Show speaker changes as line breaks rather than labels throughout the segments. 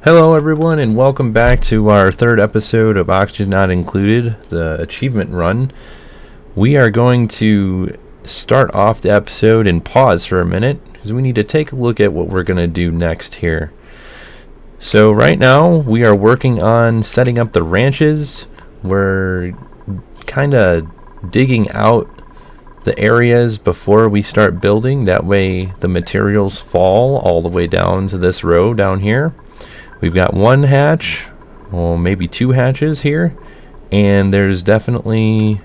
Hello everyone and welcome back to our third episode of Oxygen Not Included, the achievement run. We are going to start off the episode and pause for a minute because we need to take a look at what we're going to do next here. So right now we are working on setting up the ranches. We're kind of digging out the areas before we start building. That way the materials fall all the way down to this row down here. We've got one hatch, well, maybe two hatches here, and there's definitely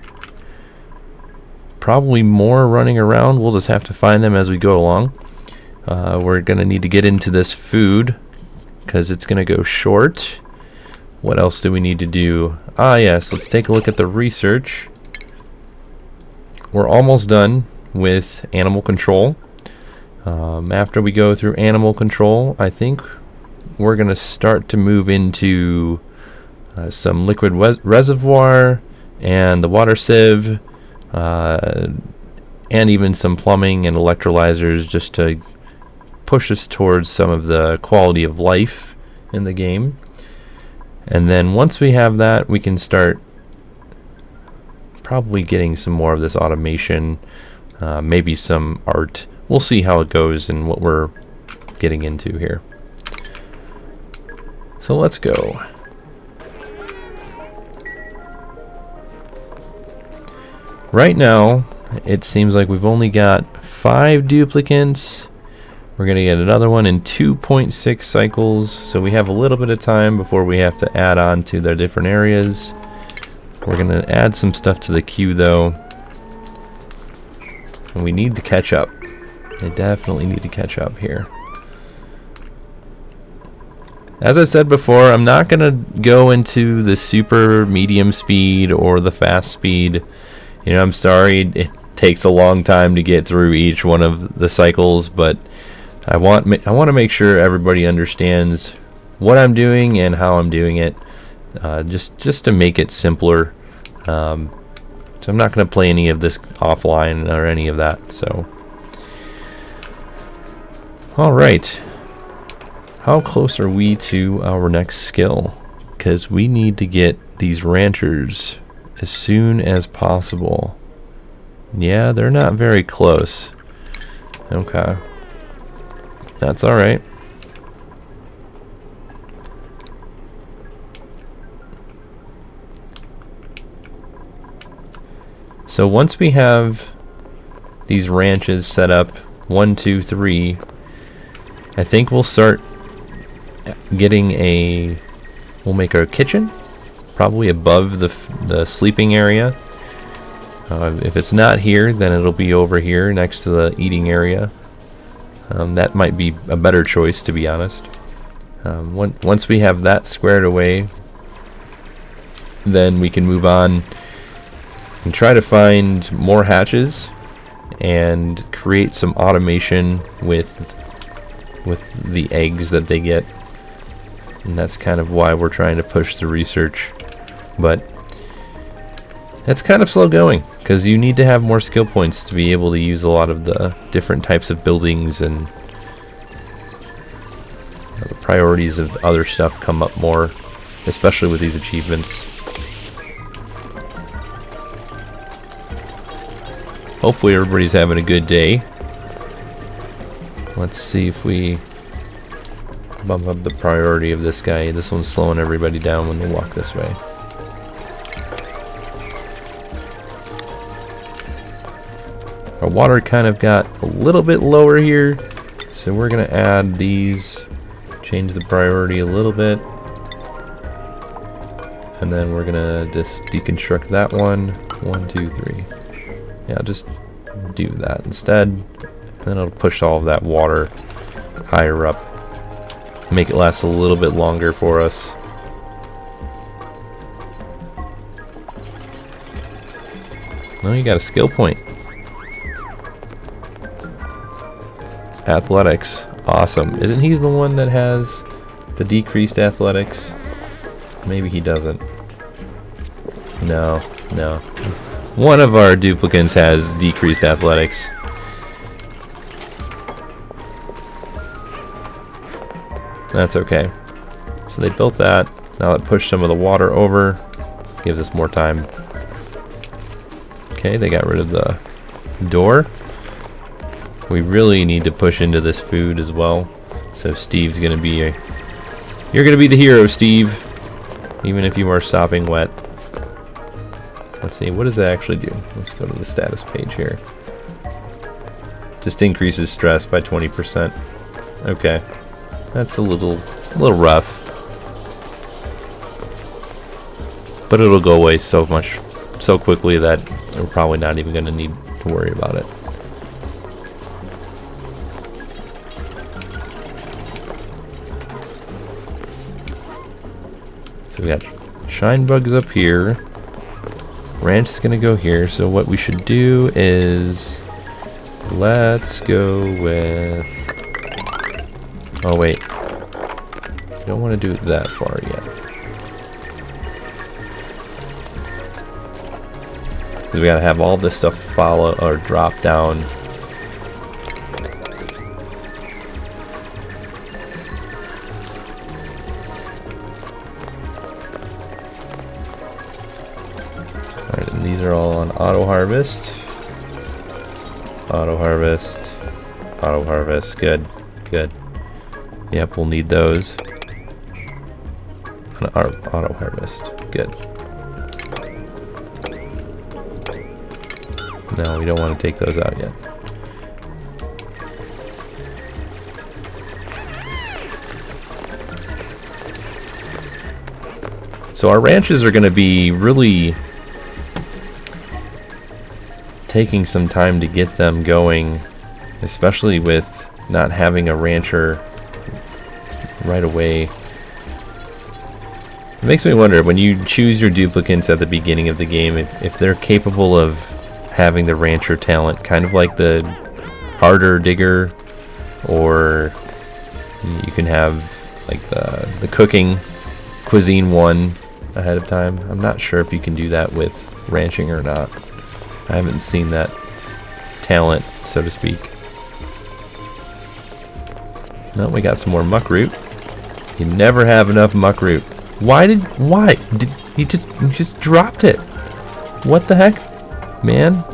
probably more running around. We'll just have to find them as we go along. We're going to need to get into this food because it's going to go short. What else do we need to do? Yes, let's take a look at the research. We're almost done with animal control. After we go through animal control, I think we're going to start to move into some liquid reservoir and the water sieve, and even some plumbing and electrolyzers just to push us towards some of the quality of life in the game. And then once we have that, we can start probably getting some more of this automation, maybe some art. We'll see how it goes and what we're getting into here. So let's go. Right now, it seems like we've only got 5 duplicants. We're going to get another one in 2.6 cycles, so we have a little bit of time before we have to add on to their different areas. We're going to add some stuff to the queue, though. And we need to catch up. They definitely need to catch up here. As I said before, I'm not going to go into the super medium speed or the fast speed. You know, I'm sorry it takes a long time to get through each one of the cycles, but I want to make sure everybody understands what I'm doing and how I'm doing it, just to make it simpler. So I'm not going to play any of this offline or any of that. So, all right. How close are we to our next skill? Because we need to get these ranchers as soon as possible. Yeah, they're not very close. Okay. That's alright. So once we have these ranches set up, 1, 2, 3, I think we'll start getting we'll make our kitchen probably above the sleeping area. If it's not here, then it'll be over here next to the eating area. That might be a better choice, to be honest. Once we have that squared away, then we can move on and try to find more hatches and create some automation with the eggs that they get. And that's kind of why we're trying to push the research. But that's kind of slow going because you need to have more skill points to be able to use a lot of the different types of buildings, and the priorities of other stuff come up more, especially with these achievements. Hopefully everybody's having a good day. Let's see if we bump up the priority of this guy. This one's slowing everybody down when they walk this way. Our water kind of got a little bit lower here, so we're going to add these, change the priority a little bit, and then we're going to just deconstruct that one. 1, 2, 3. Yeah, just do that instead. Then it'll push all of that water higher up. Make it last a little bit longer for us. Oh, you got a skill point. Athletics. Awesome. Isn't he the one that has the decreased athletics? Maybe he doesn't. No. One of our duplicants has decreased athletics. That's okay. So they built that. Now it pushed some of the water over. Gives us more time. Okay, they got rid of the door. We really need to push into this food as well. So Steve's gonna be a... You're gonna be the hero, Steve. Even if you are sopping wet. Let's see, what does that actually do? Let's go to the status page here. Just increases stress by 20%. Okay. That's a little rough. But it'll go away so quickly that we're probably not even gonna need to worry about it. So we got shine bugs up here. Ranch is gonna go here. So what we should do is let's go with. Oh wait, don't want to do it that far yet. Because we gotta have all this stuff follow or drop down. Alright, and these are all on auto harvest. Auto harvest. Auto harvest. Good. Good. Yep, we'll need those. Auto harvest. Good. No, we don't want to take those out yet. So our ranches are going to be really taking some time to get them going, especially with not having a rancher right away. It makes me wonder, when you choose your duplicants at the beginning of the game, if they're capable of having the rancher talent, kind of like the harder digger, or you can have like the cooking cuisine one ahead of time. I'm not sure if you can do that with ranching or not. I haven't seen that talent, so to speak. No, we got some more muck root. You never have enough muck root. Why did you just dropped it? What the heck, man?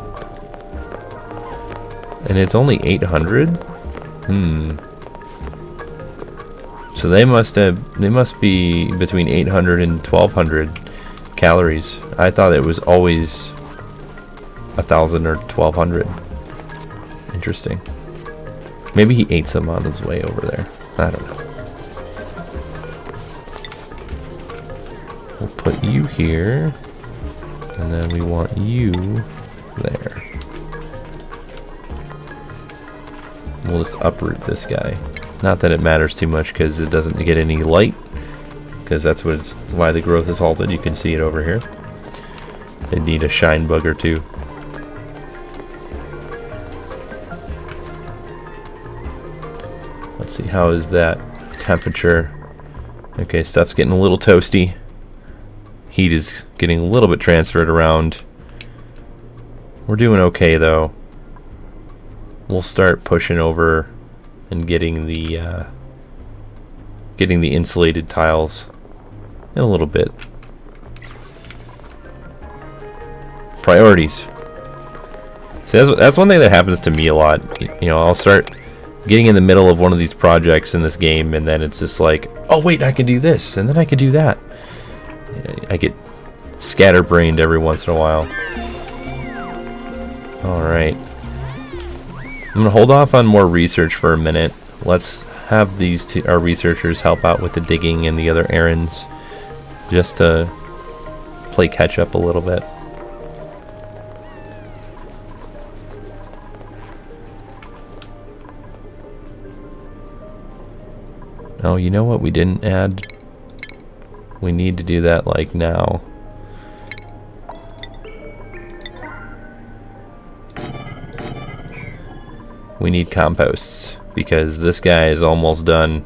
And it's only 800. So they must be between 800 and 1200 calories. I thought it was always 1000 or 1200. Interesting. Maybe he ate some on his way over there. I don't know. We'll put you here, and then we want you there. We'll just uproot this guy. Not that it matters too much because it doesn't get any light, because that's why the growth is halted. You can see it over here. They need a shine bug or two. Let's see, how is that temperature? Okay, stuff's getting a little toasty. Heat is getting a little bit transferred around. We're doing okay though. We'll start pushing over and getting the insulated tiles in a little bit. Priorities. See, that's one thing that happens to me a lot. You know, I'll start getting in the middle of one of these projects in this game, and then it's just like, oh wait, I can do this, and then I can do that. I get scatterbrained every once in a while. Alright. I'm gonna hold off on more research for a minute. Let's have our researchers help out with the digging and the other errands, just to play catch up a little bit. Oh, you know what we didn't add? We need to do that like now. We need composts because this guy is almost done.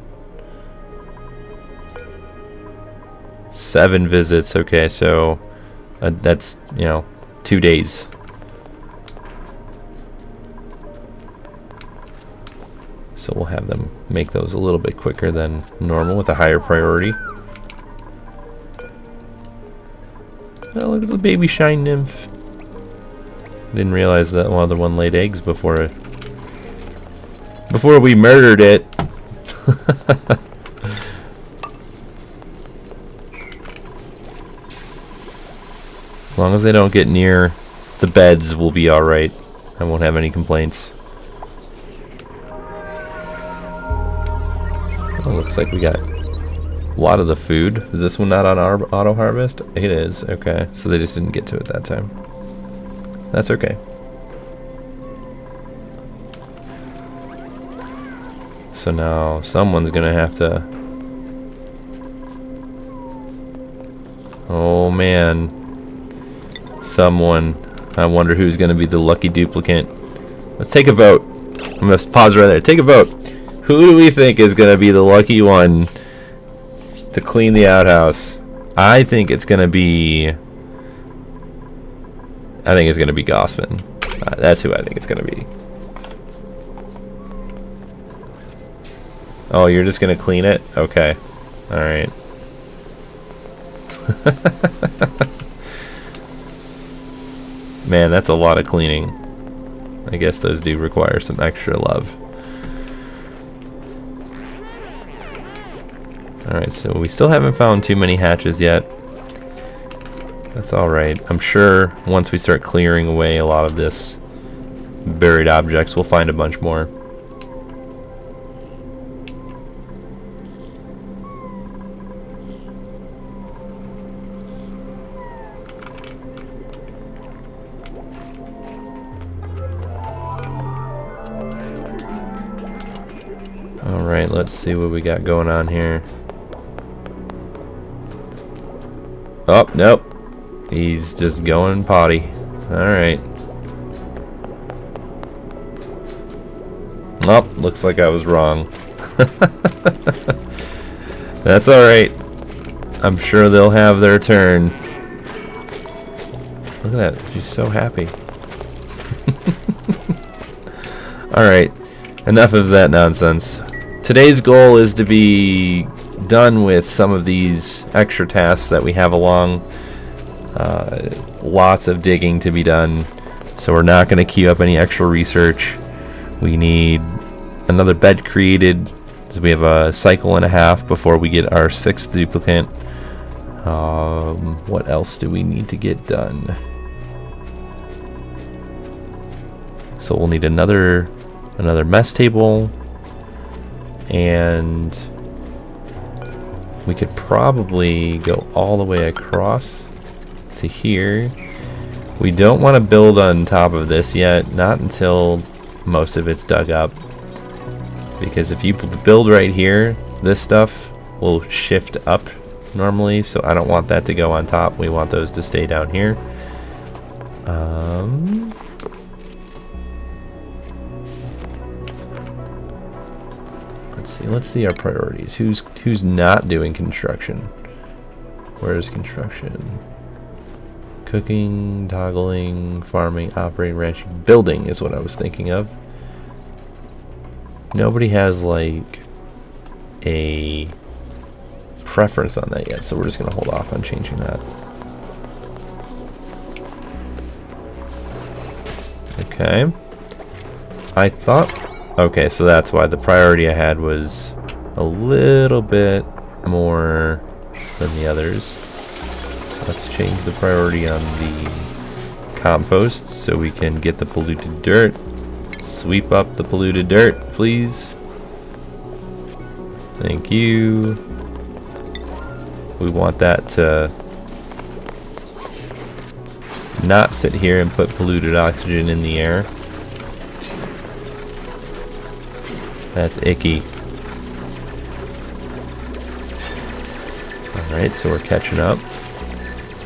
7 visits. Okay, so that's, 2 days. So we'll have them make those a little bit quicker than normal with a higher priority. Oh, look at the baby shine nymph. Didn't realize that one other one laid eggs before we murdered it. As long as they don't get near the beds, we'll be alright. I won't have any complaints. Oh, looks like we got a lot of the food. Is this one not on our auto harvest? It is. Okay, so they just didn't get to it that time. That's okay. So now someone's gonna have to... Oh man. Someone. I wonder who's gonna be the lucky duplicate. Let's take a vote. I'm gonna pause right there. Take a vote. Who do we think is gonna be the lucky one to clean the outhouse? I think it's gonna be... I think it's gonna be Gossman. That's who I think it's gonna be. Oh, you're just gonna clean it? Okay. Alright. Man, that's a lot of cleaning. I guess those do require some extra love. Alright, so we still haven't found too many hatches yet. That's alright. I'm sure once we start clearing away a lot of this buried objects, we'll find a bunch more. Alright, let's see what we got going on here. Oh, nope. He's just going potty. Alright. Oh, looks like I was wrong. That's alright. I'm sure they'll have their turn. Look at that. She's so happy. Alright. Enough of that nonsense. Today's goal is to be done with some of these extra tasks that we have along. Lots of digging to be done, so we're not going to queue up any extra research. We need another bed created, so we have a cycle and a half before we get our 6th duplicate. What else do we need to get done? So we'll need another mess table, and we could probably go all the way across to here. We don't want to build on top of this yet, not until most of it's dug up, because if you build right here, this stuff will shift up normally, so I don't want that to go on top. We want those to stay down here. Let's see our priorities. Who's not doing construction? Where's construction? Cooking, toggling, farming, operating, ranching, building is what I was thinking of. Nobody has like a preference on that yet, so we're just gonna hold off on changing that. Okay. I thought... Okay, so that's why the priority I had was a little bit more than the others. Let's change the priority on the compost so we can get the polluted dirt. Sweep up the polluted dirt, please. Thank you. We want that to not sit here and put polluted oxygen in the air. That's icky. Alright, so we're catching up.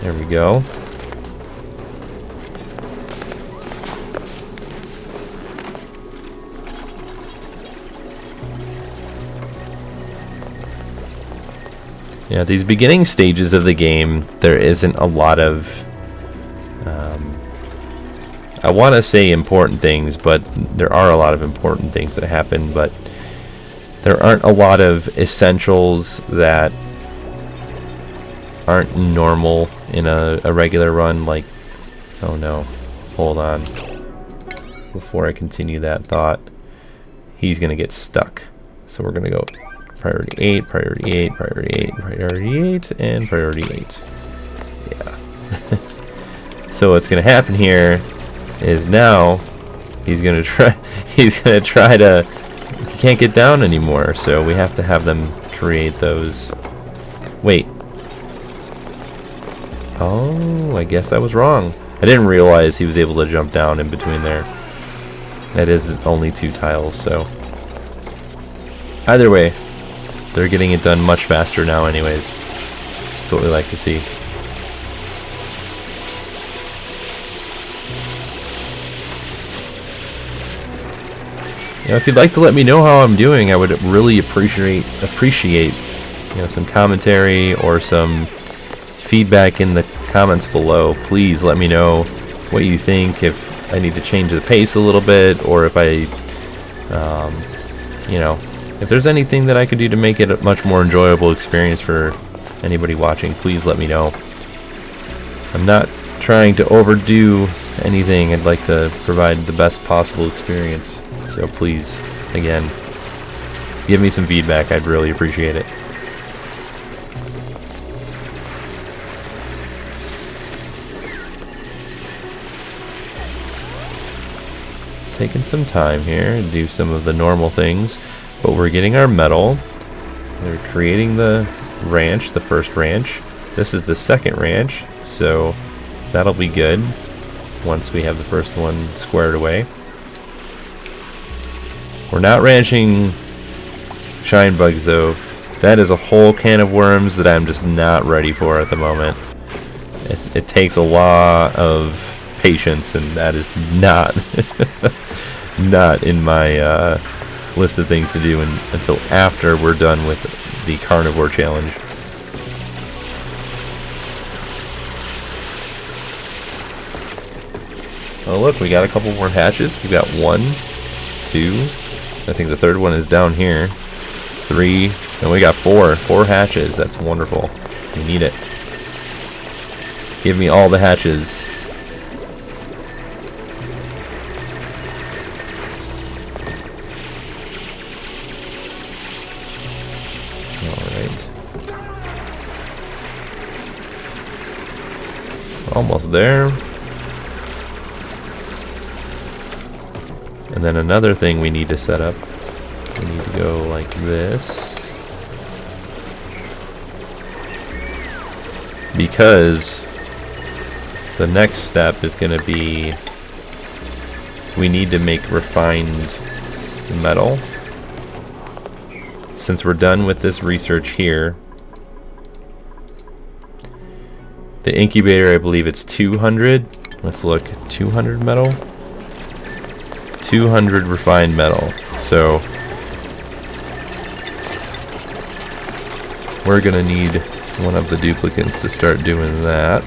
There we go. Yeah, these beginning stages of the game, there isn't a lot of I want to say important things, but there are a lot of important things that happen, but there aren't a lot of essentials that aren't normal in a regular run, like, oh no, hold on. Before I continue that thought, he's gonna get stuck. So we're gonna go priority 8, priority 8, priority 8, priority 8, and priority 8. Yeah. So what's gonna happen here is now he's gonna try to, he can't get down anymore, so we have to have them create those. Wait. Oh, I guess I was wrong. I didn't realize he was able to jump down in between there. That is only 2 tiles, so either way, they're getting it done much faster now anyways. That's what we like to see. You know, if you'd like to let me know how I'm doing, I would really appreciate you know, some commentary or some feedback in the comments below. Please let me know what you think, if I need to change the pace a little bit, or if I, you know, if there's anything that I could do to make it a much more enjoyable experience for anybody watching. Please let me know. I'm not trying to overdo anything. I'd like to provide the best possible experience. So please, again, give me some feedback. I'd really appreciate it. It's taking some time here to do some of the normal things, but we're getting our metal. We're creating the ranch, the first ranch. This is the second ranch, so that'll be good once we have the first one squared away. We're not ranching shine bugs though. That is a whole can of worms that I'm just not ready for at the moment. It takes a lot of patience, and that is not not in my list of things to do until after we're done with the Carnivore challenge. Oh look, we got a couple more hatches. We got 1, 2. I think the third one is down here. 3, and we got 4 hatches. That's wonderful. We need it. Give me all the hatches. Alright. Almost there. And then another thing we need to set up, we need to go like this, because the next step is going to be, we need to make refined metal. Since we're done with this research here, the incubator, I believe it's 200. Let's look, 200 metal. 200 refined metal. So we're gonna need one of the duplicates to start doing that.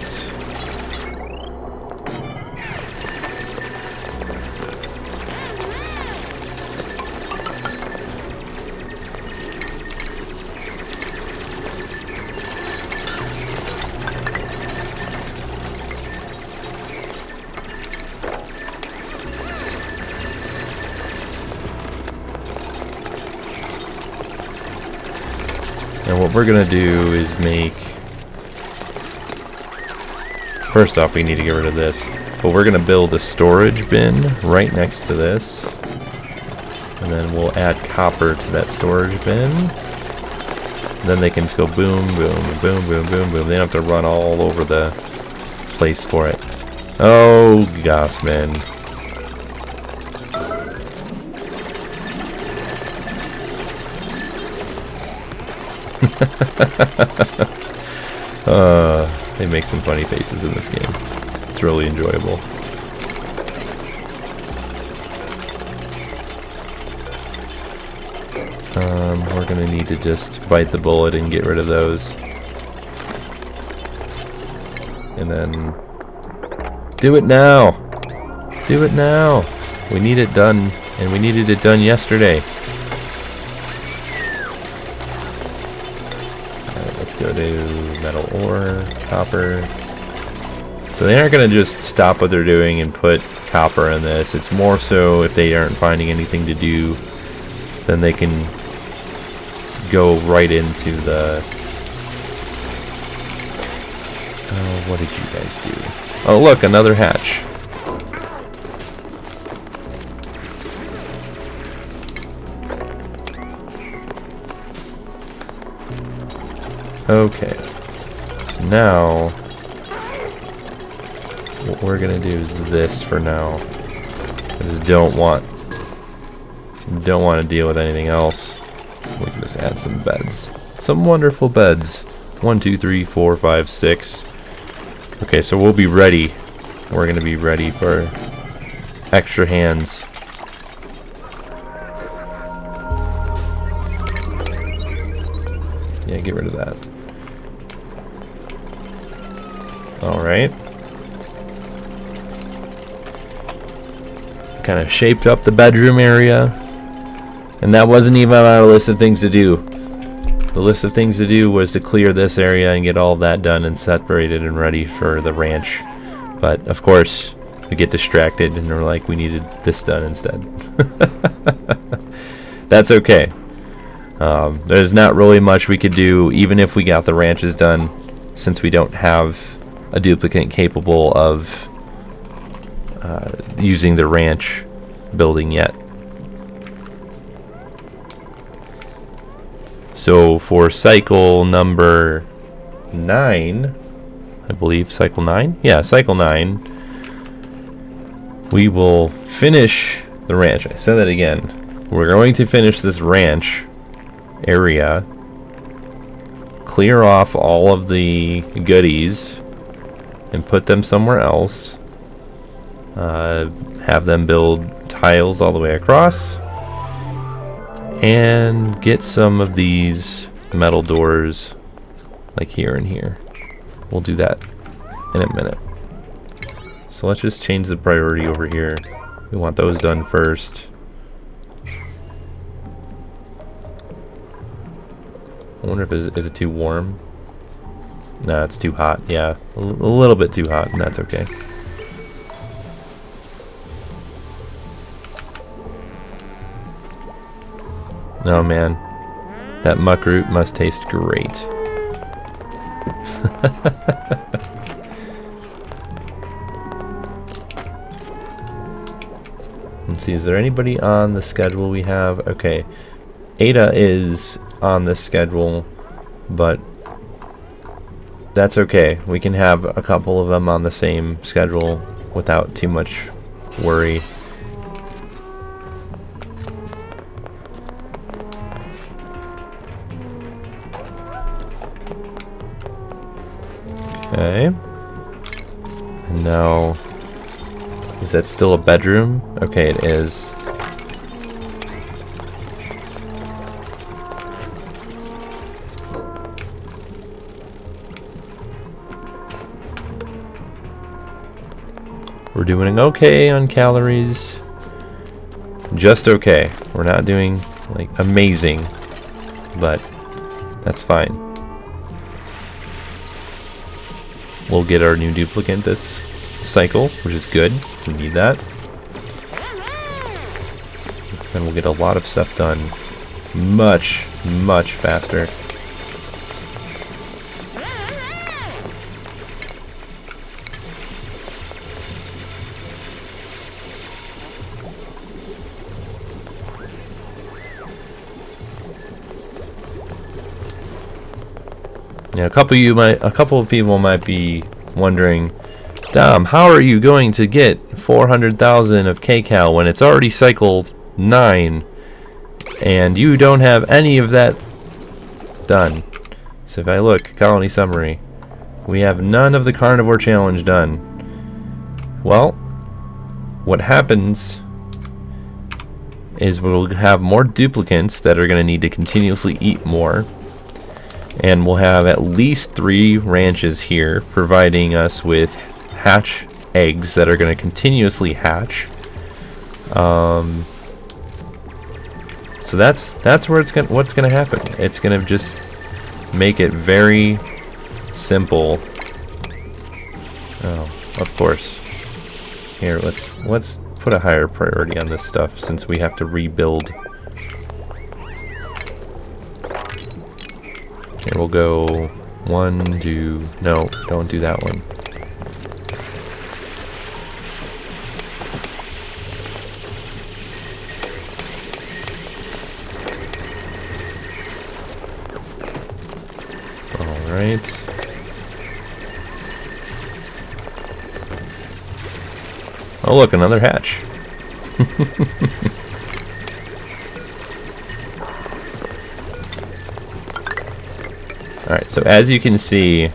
And what we're gonna do is make, first off we need to get rid of this, but we're gonna build a storage bin right next to this, and then we'll add copper to that storage bin. Then they can just go boom, boom, boom, boom, boom, boom. They don't have to run all over the place for it. Oh gosh, man. They make some funny faces in this game. It's really enjoyable. We're gonna need to just bite the bullet and get rid of those. And then do it now! Do it now! We need it done, and we needed it done yesterday. Alright, let's go to metal ore, copper, So they aren't going to just stop what they're doing and put copper in this. It's more so if they aren't finding anything to do, then they can go right into the... Oh, what did you guys do? Oh, look, another hatch. Okay. So now, what we're gonna do is this for now. I just don't want to deal with anything else. We can just add some beds. Some wonderful beds. 1, 2, 3, 4, 5, 6. Okay, so we'll be ready. We're gonna be ready for extra hands. Yeah, get rid of that. Alright. Kind of shaped up the bedroom area. And that wasn't even on our list of things to do. The list of things to do was to clear this area and get all of that done and separated and ready for the ranch. But, of course, we get distracted and we're like, we needed this done instead. That's okay. There's not really much we could do, even if we got the ranches done, since we don't have a duplicate capable of using the ranch building yet. So for cycle number 9, I believe, cycle 9? Yeah, cycle 9, we will finish the ranch. I said that again. We're going to finish this ranch area, clear off all of the goodies, and put them somewhere else. Have them build tiles all the way across, and get some of these metal doors like here and here. We'll do that in a minute. So let's just change the priority over here. We want those done first. I wonder if is it too warm? No, it's too hot. Yeah, a little bit too hot, and that's okay. Oh man, that muck root must taste great. Let's see, is there anybody on the schedule we have? Okay, Ada is on the schedule, but that's okay. We can have a couple of them on the same schedule without too much worry. Okay. And now, is that still a bedroom? Okay, it is. We're doing okay on calories. Just okay. We're not doing like amazing, but that's fine. We'll get our new duplicate this cycle, which is good. We need that. Then we'll get a lot of stuff done much, much faster. Yeah, a couple of people might be wondering, Dom, how are you going to get 400,000 of kcal when it's already cycled 9 and you don't have any of that done? So if I look, colony summary, we have none of the carnivore challenge done. Well, what happens is we'll have more duplicates that are going to need to continuously eat more. And we'll have at least 3 ranches here, providing us with hatch eggs that are going to continuously hatch. So that's where what's going to happen. It's going to just make it very simple. Oh, of course. Here, let's put a higher priority on this stuff since we have to rebuild. Here we'll go 1, 2. No, don't do that one. All right. Oh look, another hatch. Alright, so as you can see,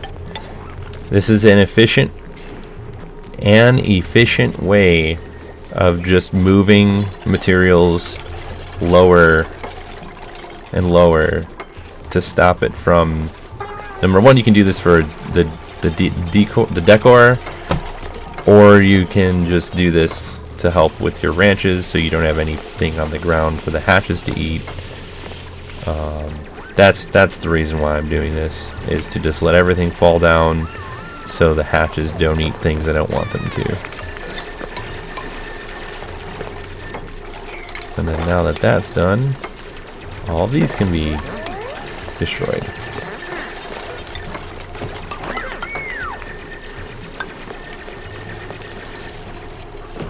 this is an efficient way of just moving materials lower and lower to stop it from... Number one, you can do this for the decor, or you can just do this to help with your ranches so you don't have anything on the ground for the hatches to eat. That's the reason why I'm doing this, is to just let everything fall down so the hatches don't eat things I don't want them to. And then now that that's done, all of these can be destroyed.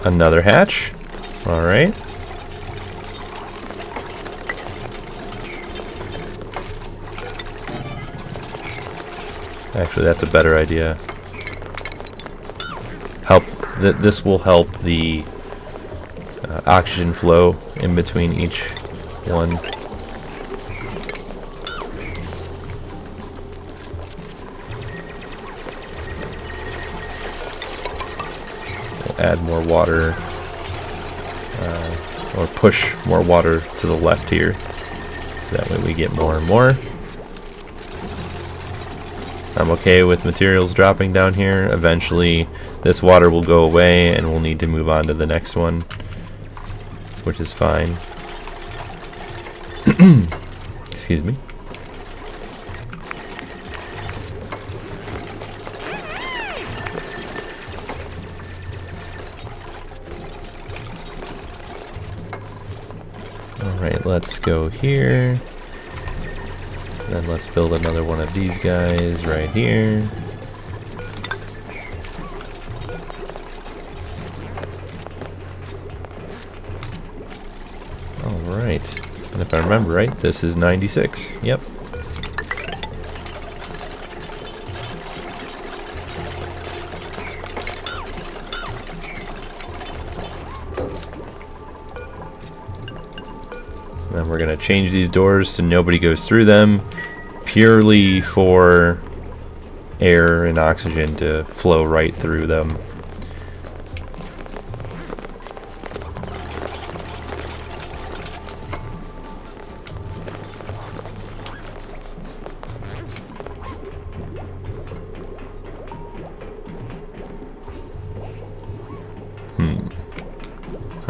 Another hatch. Alright. Actually, that's a better idea. This will help the oxygen flow in between each one. We'll add more water, or push more water to the left here, so that way we get more and more. I'm okay with materials dropping down here. Eventually this water will go away and we'll need to move on to the next one, which is fine. Excuse me. Alright, let's go here. Then let's build another one of these guys right here. Alright. And if I remember right, this is 96. Yep. Then we're going to change these doors so nobody goes through them, purely for air and oxygen to flow right through them.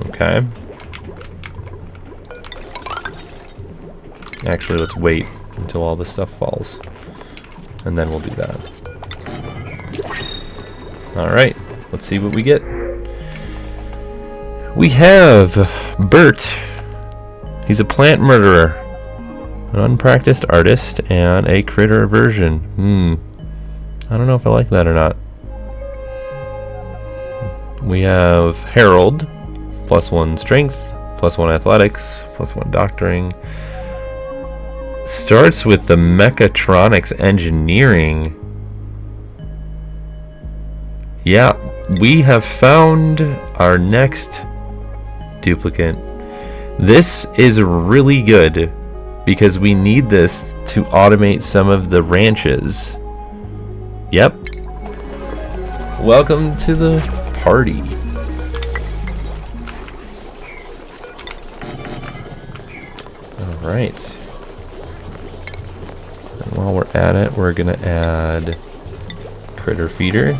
Okay. Actually, let's wait until all this stuff falls, and then we'll do that. Alright, let's see what we get. We have Bert. He's a plant murderer, an unpracticed artist, and a critter aversion. I don't know if I like that or not. We have Harold, +1 strength, +1 athletics, +1 doctoring. Starts with the mechatronics engineering. Yeah, we have found our next duplicate. This is really good because we need this to automate some of the ranches. Yep. Welcome to the party. All right. While we're at it, we're gonna add critter feeder,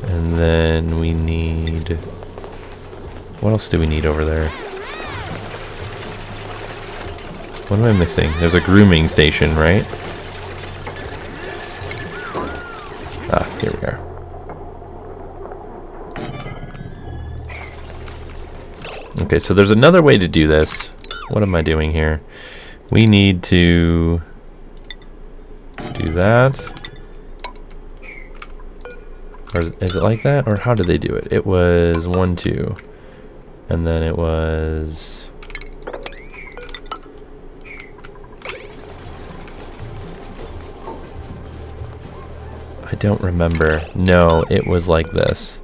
and then we need, what else do we need over there? What am I missing? There's a grooming station, right? Ah, here we are. Okay, so there's another way to do this. What am I doing here? We need to do that. Or is it like that? Or how did they do it? It was 1, 2. And then it was... I don't remember. No, it was like this.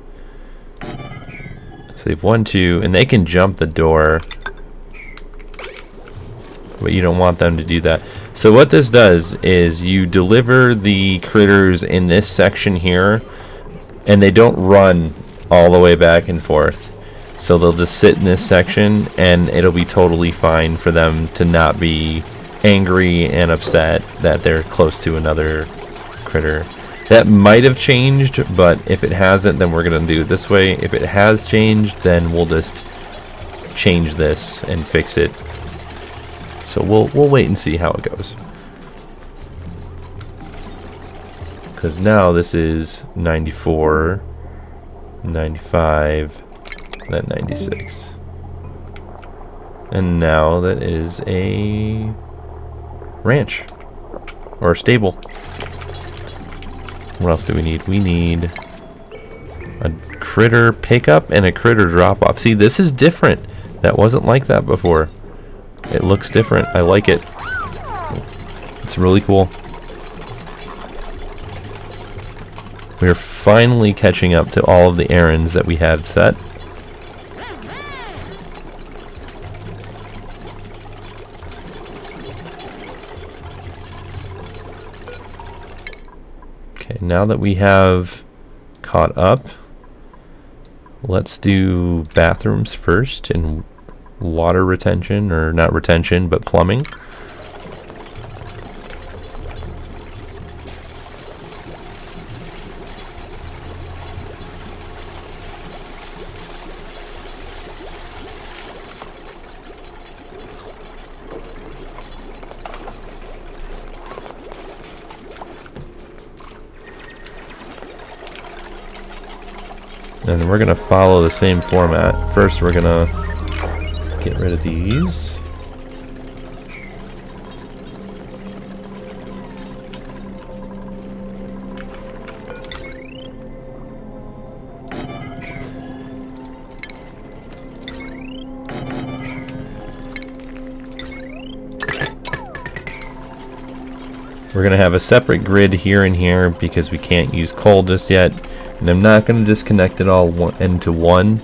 So you have 1, 2, and they can jump the door, but you don't want them to do that. So what this does is you deliver the critters in this section here, and they don't run all the way back and forth. So they'll just sit in this section, and it'll be totally fine for them to not be angry and upset that they're close to another critter. That might have changed, but if it hasn't, then we're going to do it this way. If it has changed, then we'll just change this and fix it. So we'll wait and see how it goes. Because now this is 94, 95, then 96. And now that is a ranch or a stable. What else do we need? We need a critter pickup and a critter drop off. See, this is different. That wasn't like that before. It looks different. I like it. It's really cool. We're finally catching up to all of the errands that we had set. Okay, now that we have caught up, let's do bathrooms first and water retention, or not retention, but plumbing. And we're going to follow the same format. First, we're going to get rid of these. We're going to have a separate grid here and here because we can't use coal just yet. And I'm not going to disconnect it all into one.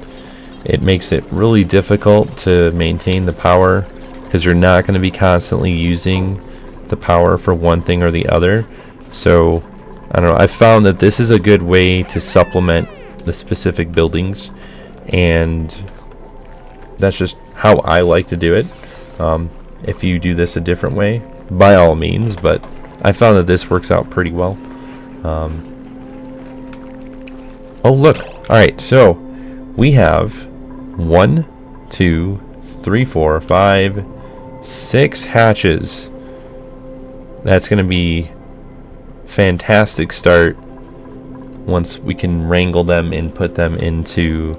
It makes it really difficult to maintain the power because you're not going to be constantly using the power for one thing or the other. So, I don't know, I found that this is a good way to supplement the specific buildings, and that's just how I like to do it. If you do this a different way, by all means, but I found that this works out pretty well. Oh, look. Alright, so we have 1, 2, 3, 4, 5, 6 hatches. That's going to be fantastic start once we can wrangle them and put them into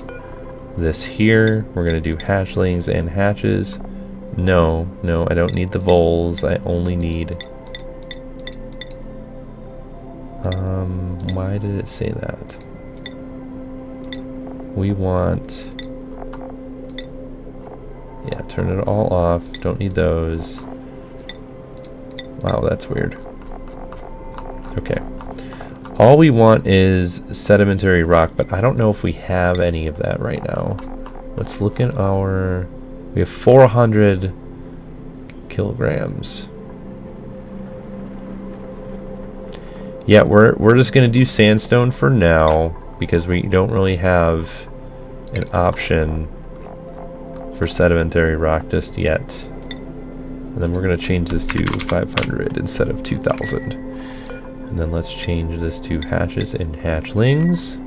this here. We're going to do hatchlings and hatches. No, I don't need the voles. I only need... why did it say that? We want... yeah, turn it all off. Don't need those. Wow, that's weird. Okay. All we want is sedimentary rock, but I don't know if we have any of that right now. Let's look at our... we have 400 kilograms. Yeah, we're just going to do sandstone for now because we don't really have an option for sedimentary rock just yet. And then we're going to change this to 500 instead of 2,000. And then let's change this to hatches and hatchlings.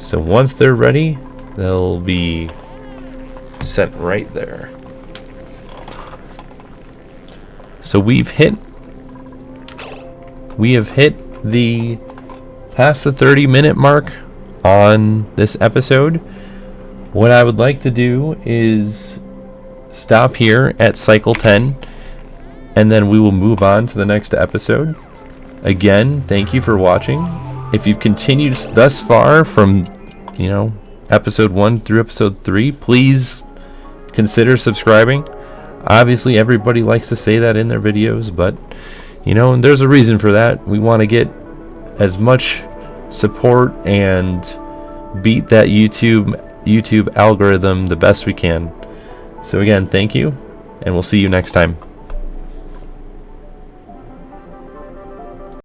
So once they're ready, they'll be set right there. So we have hit the past the 30-minute mark on this episode. What I would like to do is stop here at cycle 10, and then we will move on to the next episode. Again, thank you for watching. If you've continued thus far from, episode 1 through episode 3, please consider subscribing. Obviously, everybody likes to say that in their videos, but, and there's a reason for that. We want to get as much support and beat that YouTube algorithm the best we can. So again, thank you, and we'll see you next time.